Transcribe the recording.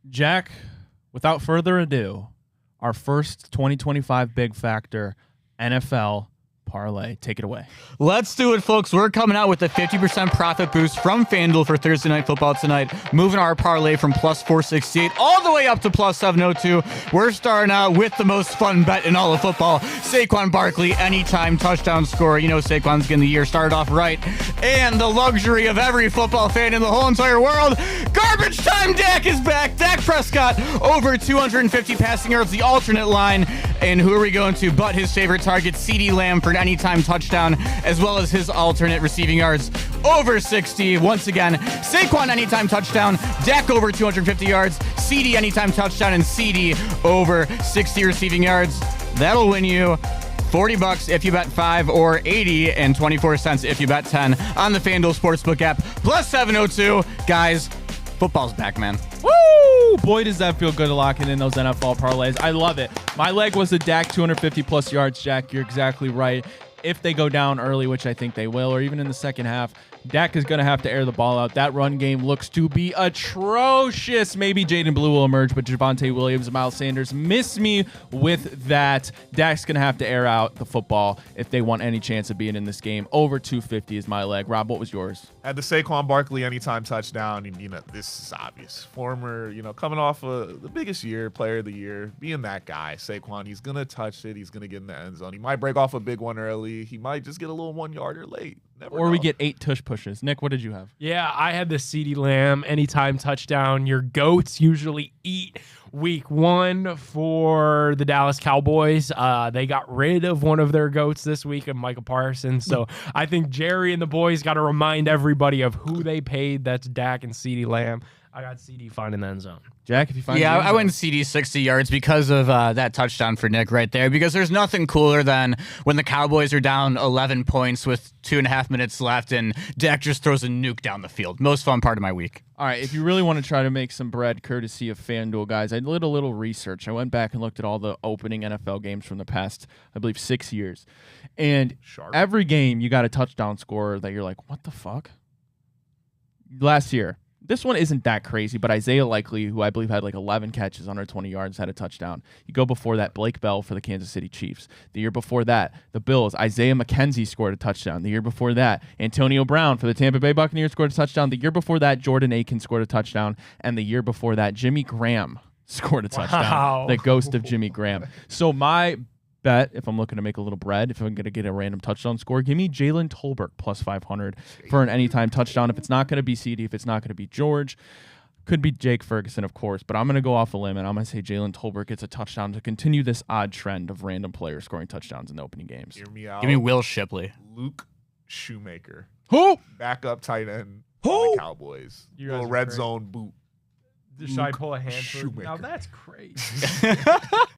Jack, without further ado, our first 2025 big factor, NFL parlay. Take it away. Let's do it, folks. We're coming out with a 50% profit boost from FanDuel for Thursday Night Football tonight, moving our parlay from plus 468 all the way up to plus 702. We're starting out with the most fun bet in all of football, Saquon Barkley, anytime touchdown scorer. You know Saquon's getting the year started off right, and the luxury of every football fan in the whole entire world. Garbage time Dak is back. Dak Prescott over 250 passing yards, the alternate line. And who are we going to but his favorite target, CeeDee Lamb, for an anytime touchdown, as well as his alternate receiving yards over 60. Once again, Saquon anytime touchdown, Dak over 250 yards, CeeDee anytime touchdown, and CeeDee over 60 receiving yards. That'll win you $40 if you bet 5, or 80 and 24 cents if you bet 10 on the FanDuel Sportsbook app. Plus 702. Guys, football's back, man. Woo! Boy, does that feel good to locking in those NFL parlays. I love it. My leg was the Dak 250 plus yards, Jack. You're exactly right. If they go down early, which I think they will, or even in the second half, Dak is going to have to air the ball out. That run game looks to be atrocious. Maybe Jaden Blue will emerge, but Javonte Williams and Miles Sanders miss me with that. Dak's going to have to air out the football if they want any chance of being in this game. Over 250 is my leg. Rob, what was yours? Had the Saquon Barkley anytime touchdown. And, this is obvious. Former, coming off of the biggest year, player of the year, being that guy, Saquon, he's going to touch it. He's going to get in the end zone. He might break off a big one early. He might just get a little 1-yarder late. Never know. We get 8 tush pushes. Nick, what did you have? Yeah, I had the CeeDee Lamb anytime touchdown. Your GOATs usually eat week 1 for the Dallas Cowboys. They got rid of one of their GOATs this week, of Michael Parsons. So I think Jerry and the boys got to remind everybody of who they paid. That's Dak and CeeDee Lamb. I got CeeDee finding the end zone. Jack, if you find I went CeeDee 60 yards because of that touchdown for Nick right there, because there's nothing cooler than when the Cowboys are down 11 points with 2.5 minutes left and Dak just throws a nuke down the field. Most fun part of my week. All right, if you really want to try to make some bread courtesy of FanDuel, guys, I did a little research. I went back and looked at all the opening NFL games from the past, I believe, 6 years. And every game you got a touchdown scorer that you're like, what the fuck? Last year. This one isn't that crazy, but Isaiah Likely, who I believe had like 11 catches, 120 yards, had a touchdown. You go before that, Blake Bell for the Kansas City Chiefs. The year before that, the Bills, Isaiah McKenzie scored a touchdown. The year before that, Antonio Brown for the Tampa Bay Buccaneers scored a touchdown. The year before that, Jordan Aiken scored a touchdown. And the year before that, Jimmy Graham scored a touchdown. Wow. The ghost of Jimmy Graham. So my bet, if I'm looking to make a little bread, if I'm going to get a random touchdown score, give me Jalen Tolbert plus 500 for an anytime touchdown. If it's not going to be CeeDee, if it's not going to be George, could be Jake Ferguson, of course, but I'm going to go off a limb and I'm going to say Jalen Tolbert gets a touchdown to continue this odd trend of random players scoring touchdowns in the opening games. Hear me out. Give me Will Shipley. Luke Shoemaker. Who? Backup tight end Who? on the Cowboys. You guys Little are red crazy. zone boot. Should I pull a hand for Shoemaker. Now that's crazy.